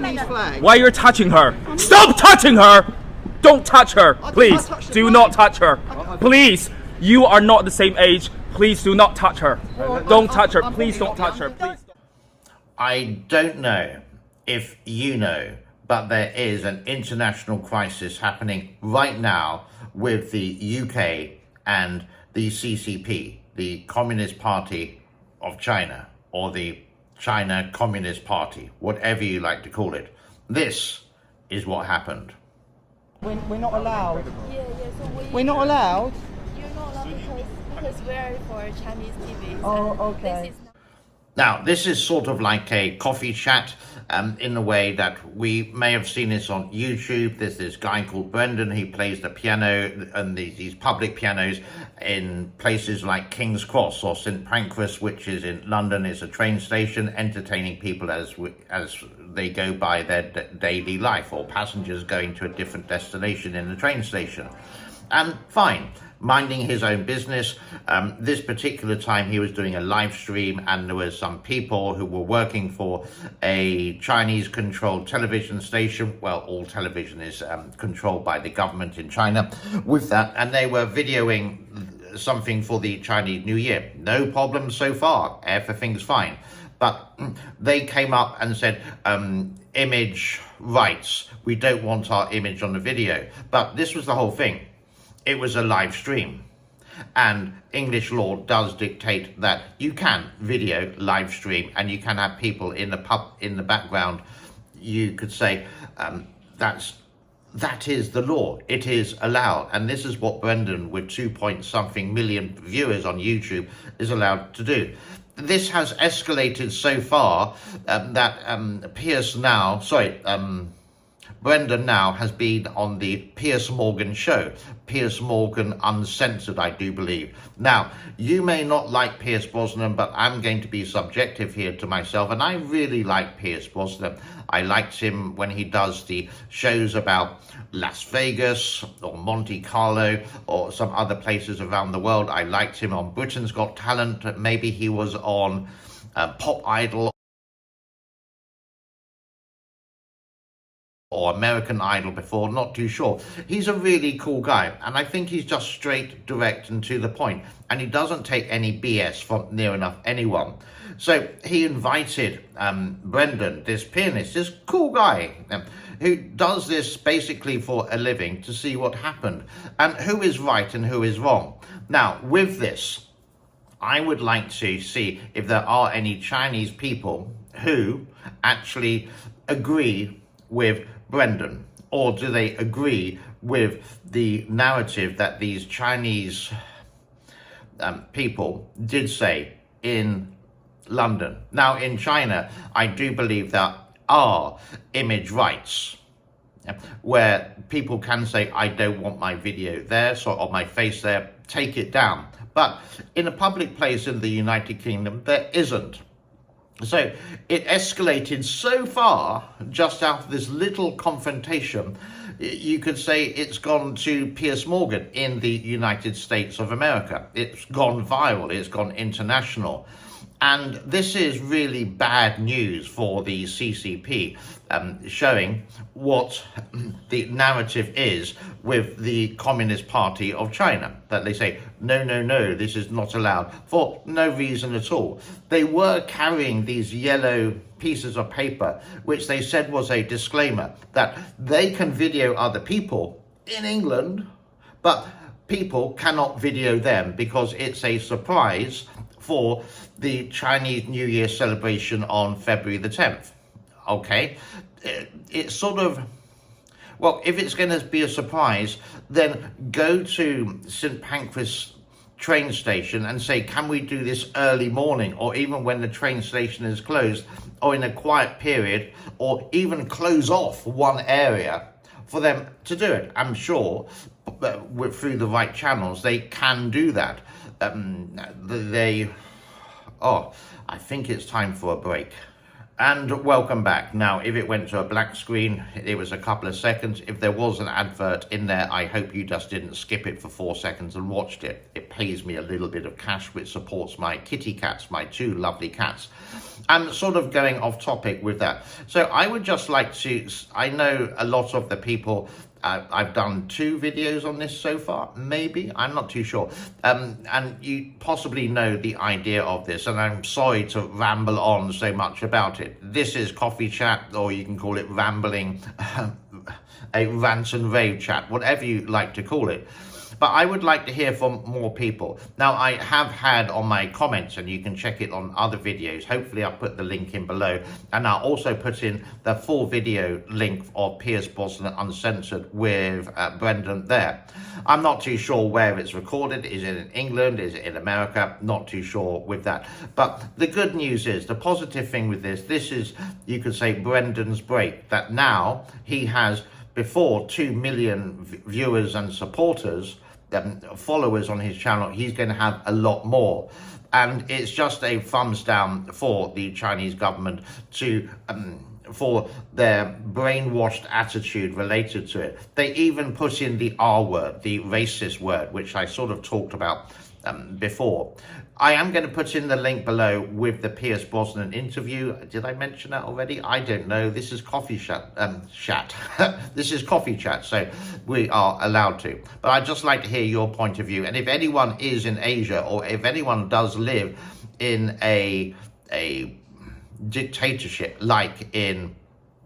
Chinese flag. Why you're touching her? Stop touching her! Don't touch her, please. Do not touch her. Please, you are not the same age. Please do not touch her. Don't touch her. Please don't touch her. Please. I don't know if you know, but there is an international crisis happening right now with the UK and the CCP, the Communist Party of China, or the China Communist Party, whatever you like to call it. This is what happened. We're not allowed. Yeah, so We're not allowed? You're not allowed because we're for Chinese TV. Oh, okay. Now, this is sort of like a coffee chat in the way that we may have seen this on YouTube. There's this guy called Brendan. He plays the piano and these public pianos in places like King's Cross or St Pancras, which is in London. It's a train station, entertaining people as they go by their daily life, or passengers going to a different destination in the train station. And fine, minding his own business. This particular time he was doing a live stream, and there were some people who were working for a Chinese controlled television station. Well, all television is controlled by the government in China with that, and they were videoing something for the Chinese New Year. No problem so far, everything's fine. But they came up and said, image rights, we don't want our image on the video. But this was the whole thing. It was a live stream, and English law does dictate that you can video live stream, and you can have people in the pub in the background. You could say that is the law. It is allowed, and this is what Brendan, with 2-point-something million viewers on YouTube, is allowed to do. This has escalated so far that Piers now, Brendan now has been on the Piers Morgan show. Piers Morgan Uncensored, I do believe. Now, you may not like Piers Brosnan, but I'm going to be subjective here to myself, and I really like Piers Brosnan. I liked him when he does the shows about Las Vegas or Monte Carlo or some other places around the world. I liked him on Britain's Got Talent. Maybe he was on Pop Idol or American Idol before, not too sure. He's a really cool guy, and I think he's just straight, direct, and to the point, and he doesn't take any BS from near enough anyone. So he invited Brendan, this pianist, this cool guy, who does this basically for a living, to see what happened, and who is right and who is wrong. Now, with this, I would like to see if there are any Chinese people who actually agree with Brendan, or do they agree with the narrative that these Chinese people did say in London. Now, in China, I do believe there are image rights where people can say, I don't want my video there, so or my face there, take it down. But in a public place in the United Kingdom, there isn't. So it escalated so far just out of this little confrontation. You could say it's gone to Piers Morgan in the United States of America. It's gone viral, it's gone international. And this is really bad news for the CCP, showing what the narrative is with the Communist Party of China. That they say, no, no, no, this is not allowed, for no reason at all. They were carrying these yellow pieces of paper, which they said was a disclaimer, that they can video other people in England, but people cannot video them because it's a surprise for the Chinese New Year celebration on February the 10th. Okay, it's sort of, well, if it's going to be a surprise, then go to St Pancras train station and say, can we do this early morning, or even when the train station is closed, or in a quiet period, or even close off one area for them to do it. I'm sure through the right channels they can do that. I think it's time for a break. And welcome back. Now, if it went to a black screen, it was a couple of seconds. If there was an advert in there, I hope you just didn't skip it for 4 seconds and watched it. It pays me a little bit of cash, which supports my kitty cats, my 2 lovely cats. I'm sort of going off topic with that. So I would just like to, I know a lot of the people, I've done 2 videos on this so far, maybe, I'm not too sure. And you possibly know the idea of this, and I'm sorry to ramble on so much about it. This is coffee chat, or you can call it rambling, a rant and rave chat, whatever you like to call it. But I would like to hear from more people. Now, I have had on my comments, and you can check it on other videos. Hopefully, I'll put the link in below. And I'll also put in the full video link of Piers Brosnan Uncensored with Brendan there. I'm not too sure where it's recorded. Is it in England? Is it in America? Not too sure with that. But the good news is, the positive thing with this is, you could say, Brendan's break. That now he has, before 2 million viewers and supporters, followers on his channel, he's going to have a lot more. And it's just a thumbs down for the Chinese government to for their brainwashed attitude related to it. They even put in the R word, the racist word, which I sort of talked about before. I am going to put in the link below with the Piers Brosnan interview. Did I mention that already? I don't know. This is coffee chat. This is coffee chat, so we are allowed to. But I'd just like to hear your point of view. And if anyone is in Asia, or if anyone does live in a dictatorship like in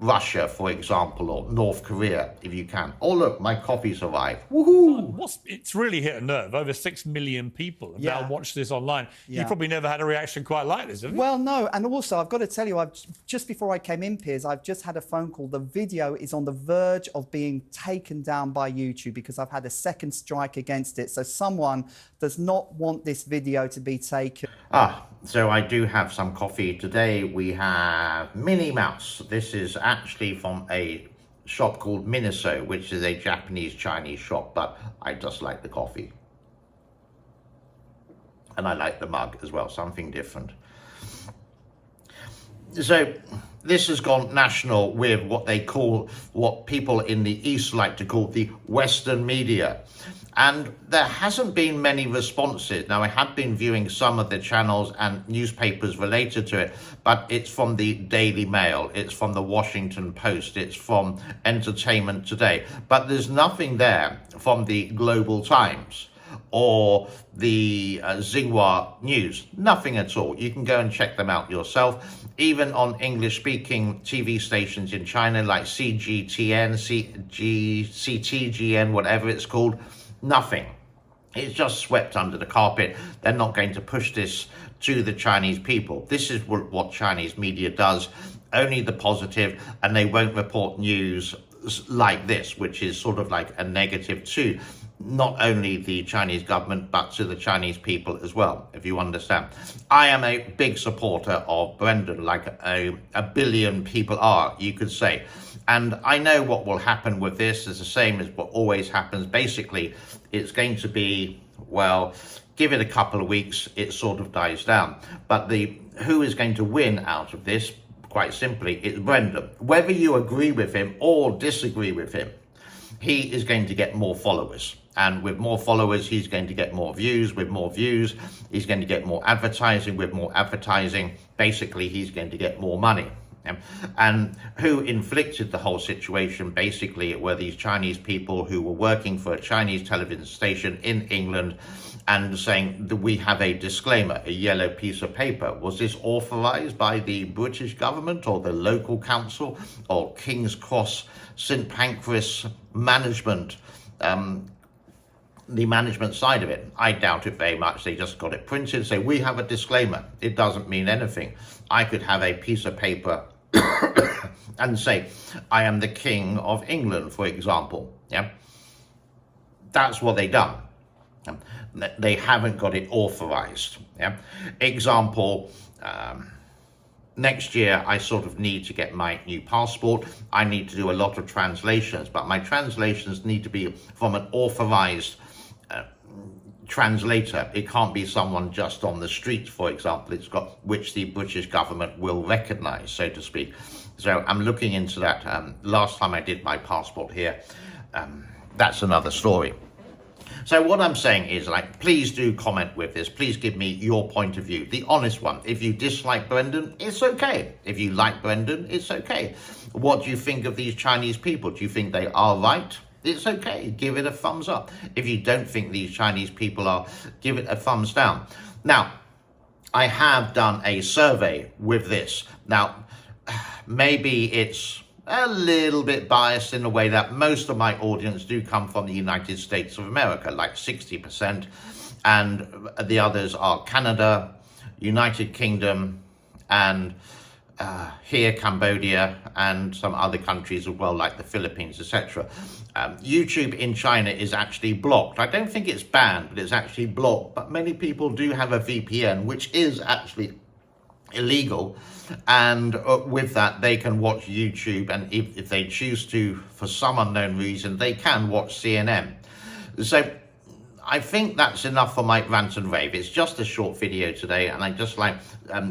Russia, for example, or North Korea, if you can. Oh, look, my coffee's arrived. Woohoo! It's really hit a nerve. Over 6 million people have now watched this online. Yeah. You probably never had a reaction quite like this, have you? Well, no, and also I've got to tell you, just before I came in, Piers, I've just had a phone call. The video is on the verge of being taken down by YouTube because I've had a second strike against it. So someone does not want this video to be taken. So I do have some coffee today. We have Minnie Mouse. This is actually from a shop called Miniso, which is a Japanese Chinese shop, but I just like the coffee. And I like the mug as well, something different. So this has gone national with what they call, what people in the East like to call the Western media. And there hasn't been many responses. Now, I have been viewing some of the channels and newspapers related to it, but it's from the Daily Mail, it's from the Washington Post, it's from Entertainment Today. But there's nothing there from the Global Times or the Xinhua News. Nothing at all. You can go and check them out yourself. Even on English-speaking TV stations in China, like CGTN, CTGN, whatever it's called, nothing. It's just swept under the carpet. They're not going to push this to the Chinese people. This is what Chinese media does, only the positive, and they won't report news like this, which is sort of like a negative to not only the Chinese government, but to the Chinese people as well, if you understand. I am a big supporter of Brendan, like a billion people are, you could say. And I know what will happen with this is the same as what always happens. Basically, it's going to be, well, give it a couple of weeks, it sort of dies down. But who is going to win out of this, quite simply, it's Brendan. Whether you agree with him or disagree with him, he is going to get more followers. And with more followers, he's going to get more views. With more views, he's going to get more advertising. With more advertising, basically, he's going to get more money. And who inflicted the whole situation, basically, were these Chinese people who were working for a Chinese television station in England and saying that we have a disclaimer, a yellow piece of paper. Was this authorized by the British government or the local council or King's Cross, St Pancras management, the management side of it? I doubt it very much. They just got it printed, say we have a disclaimer. It doesn't mean anything. I could have a piece of paper and say, I am the King of England, for example. Yeah, that's what they done. They haven't got it authorized. Yeah, example. Next year, I sort of need to get my new passport. I need to do a lot of translations, but my translations need to be from an authorized translator. It can't be someone just on the street, for example. It's got which the British government will recognize, so to speak. So I'm looking into that. Last time I did my passport here, that's another story. So what I'm saying is, like, please do comment with this. Please give me your point of view, the honest one. If you dislike Brendan, it's okay. If you like Brendan, it's okay. What do you think of these Chinese people? Do you think they are right? It's okay. Give it a thumbs up. If you don't think these Chinese people are, give it a thumbs down. Now, I have done a survey with this. Now, maybe it's a little bit biased in the way that most of my audience do come from the United States of America, like 60%, and the others are Canada, United Kingdom, and here Cambodia, and some other countries as well, like the Philippines, etc. YouTube in China is actually blocked. I don't think it's banned, but it's actually blocked. But many people do have a VPN, which is actually illegal, and with that they can watch YouTube, and if they choose to, for some unknown reason, they can watch CNN. So I think that's enough for my rant and rave. It's just a short video today, and I just like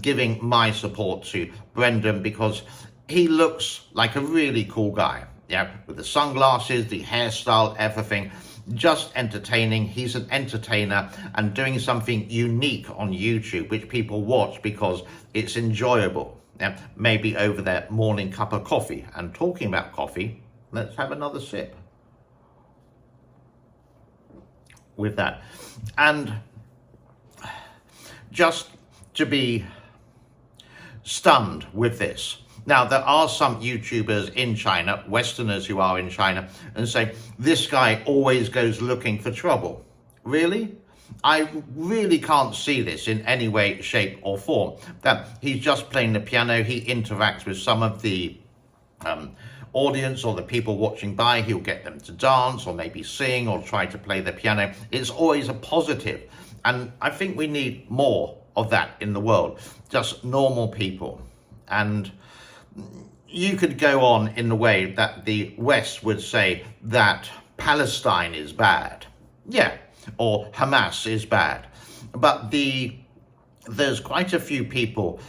giving my support to Brendan, because he looks like a really cool guy, yeah, with the sunglasses, the hairstyle, everything. Just entertaining. He's an entertainer and doing something unique on YouTube, which people watch because it's enjoyable. Yeah, maybe over their morning cup of coffee. And talking about coffee, let's have another sip with that. And just to be stunned with this. Now, there are some YouTubers in China, Westerners who are in China, and say, this guy always goes looking for trouble. Really? I really can't see this in any way, shape or form. That he's just playing the piano, he interacts with some of the audience or the people watching by, he'll get them to dance or maybe sing or try to play the piano. It's always a positive. And I think we need more of that in the world, just normal people. And you could go on in the way that the West would say that Palestine is bad, yeah, or Hamas is bad. But there's quite a few people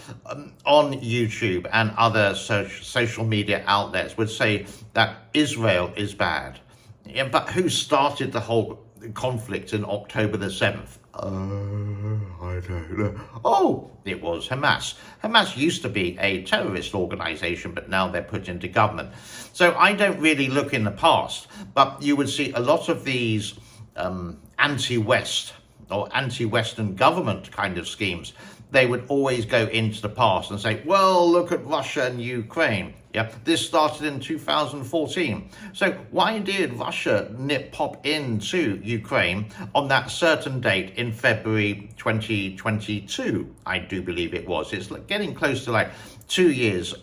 on YouTube and other social media outlets would say that Israel is bad. Yeah, but who started the whole conflict in October the 7th? I don't know. Oh, it was Hamas. Hamas used to be a terrorist organization, but now they're put into government. So I don't really look in the past, but you would see a lot of these anti-West or anti-Western government kind of schemes. They would always go into the past and say, well, look at Russia and Ukraine. Yeah, this started in 2014. So why did Russia pop into Ukraine on that certain date in February 2022? I do believe it was. It's getting close to like 2 years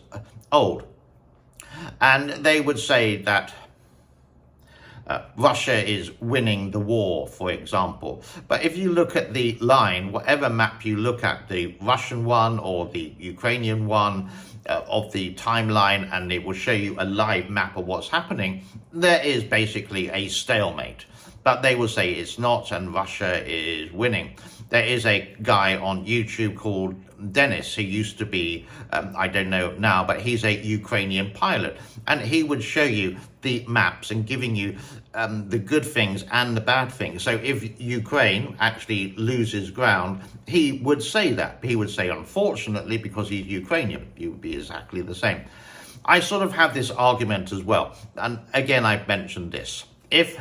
old. And they would say that Russia is winning the war, for example. But if you look at the line, whatever map you look at, the Russian one or the Ukrainian one, of the timeline, and it will show you a live map of what's happening, there is basically a stalemate. But they will say it's not, and Russia is winning. There is a guy on YouTube called Dennis, who used to be, I don't know now, but he's a Ukrainian pilot. And he would show you the maps and giving you the good things and the bad things. So if Ukraine actually loses ground, he would say that. He would say, unfortunately, because he's Ukrainian, you would be exactly the same. I sort of have this argument as well. And again, I've mentioned this. If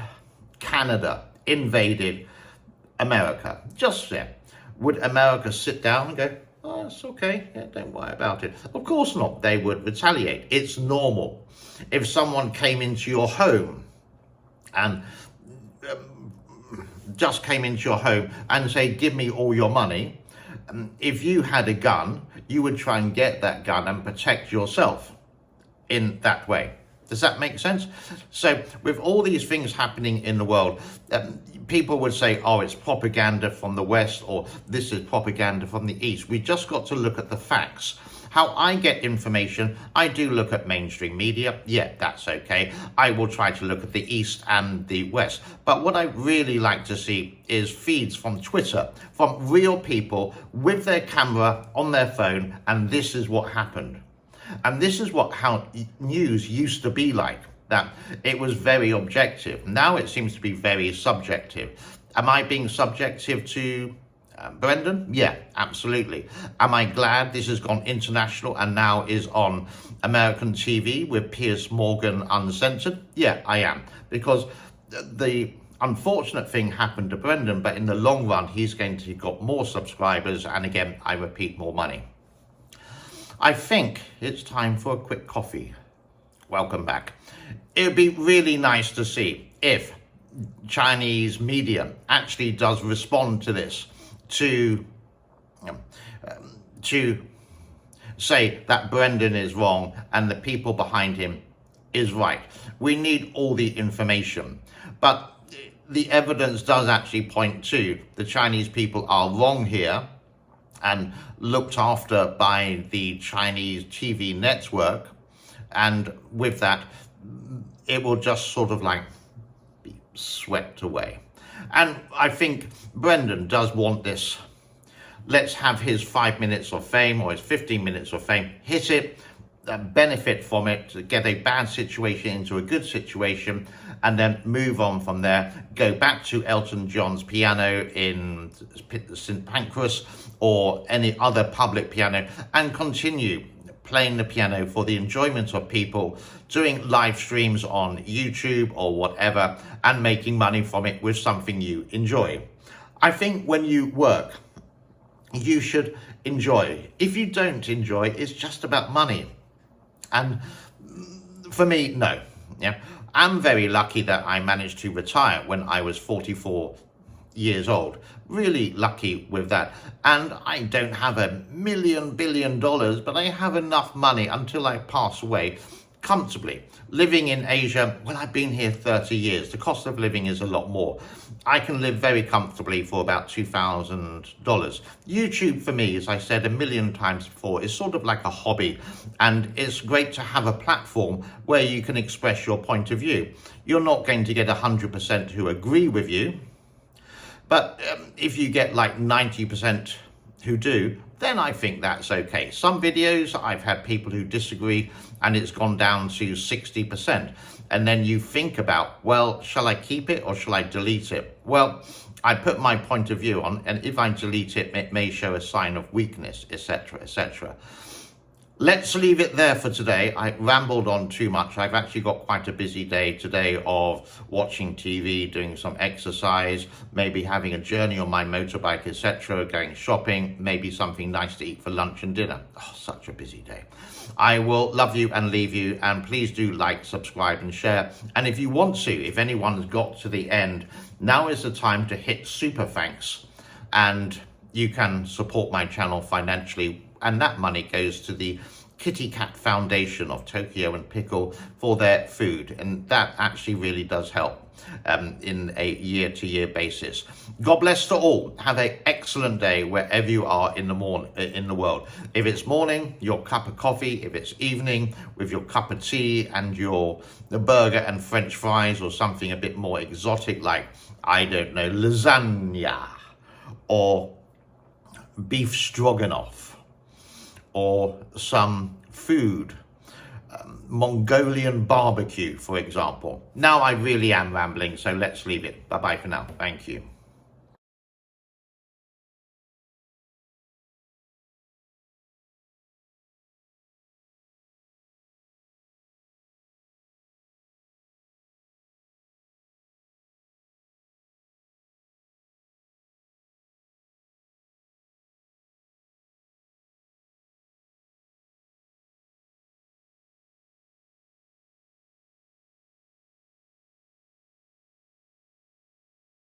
Canada invaded America, just then, would America sit down and go, oh, it's okay, yeah, don't worry about it? Of course not. They would retaliate. It's normal. If someone came into your home and just came into your home and say, give me all your money, if you had a gun, you would try and get that gun and protect yourself in that way. Does that make sense? So with all these things happening in the world, people would say, oh, it's propaganda from the West, or this is propaganda from the East. We just got to look at the facts. How I get information, I do look at mainstream media. Yeah, that's okay. I will try to look at the East and the West. But what I really like to see is feeds from Twitter, from real people with their camera on their phone, and this is what happened. And this is how news used to be like, that it was very objective. Now it seems to be very subjective. Am I being subjective to Brendan? Yeah, absolutely. Am I glad this has gone international and now is on American TV with Piers Morgan Uncensored? Yeah, I am. Because the unfortunate thing happened to Brendan, but in the long run, he's going to got more subscribers. And again, I repeat, more money. I think it's time for a quick coffee. Welcome back. It would be really nice to see if Chinese media actually does respond to this, to say that Brendan is wrong and the people behind him is right. We need all the information, but the evidence does actually point to the Chinese people are wrong here and looked after by the Chinese TV network, and with that it will just sort of like be swept away. And I think Brendan does want this. Let's have his 5 minutes of fame or his 15 minutes of fame, hit it, benefit from it, to get a bad situation into a good situation, and then move on from there. Go back to Elton John's piano in St Pancras or any other public piano and continue playing the piano for the enjoyment of people, doing live streams on YouTube or whatever, and making money from it with something you enjoy. I think when you work, you should enjoy. If you don't enjoy, it's just about money. And for me, no. Yeah, I'm very lucky that I managed to retire when I was 44 years old. Really lucky with that. And I don't have $1 billion, but I have enough money until I pass away comfortably. Living in Asia, well, I've been here 30 years. The cost of living is a lot more. I can live very comfortably for about $2,000. YouTube for me, as I said a million times before, is sort of like a hobby, and it's great to have a platform where you can express your point of view. You're not going to get 100% who agree with you, but if you get like 90% who do, then I think that's okay. Some videos, I've had people who disagree and it's gone down to 60%. And then you think about, well, shall I keep it or shall I delete it? Well, I put my point of view on, and if I delete it, it may show a sign of weakness, etc., etc. Let's leave it there for today. I rambled on too much. I've actually got quite a busy day today of watching TV, doing some exercise, maybe having a journey on my motorbike, etc., going shopping, maybe something nice to eat for lunch and dinner. Oh, such a busy day. I will love you and leave you, and please do like, subscribe and share. And if you want to, if anyone's got to the end, now is the time to hit super thanks, and you can support my channel financially, and that money goes to the Kitty Cat Foundation of Tokyo and Pickle for their food, and that actually really does help in a year-to-year basis. God bless to all. Have an excellent day wherever you are in the world. If it's morning, your cup of coffee. If it's evening, with your cup of tea and your burger and French fries, or something a bit more exotic like, I don't know, lasagna or beef stroganoff, or some food, Mongolian barbecue, for example. Now I really am rambling, so let's leave it. Bye-bye for now. Thank you.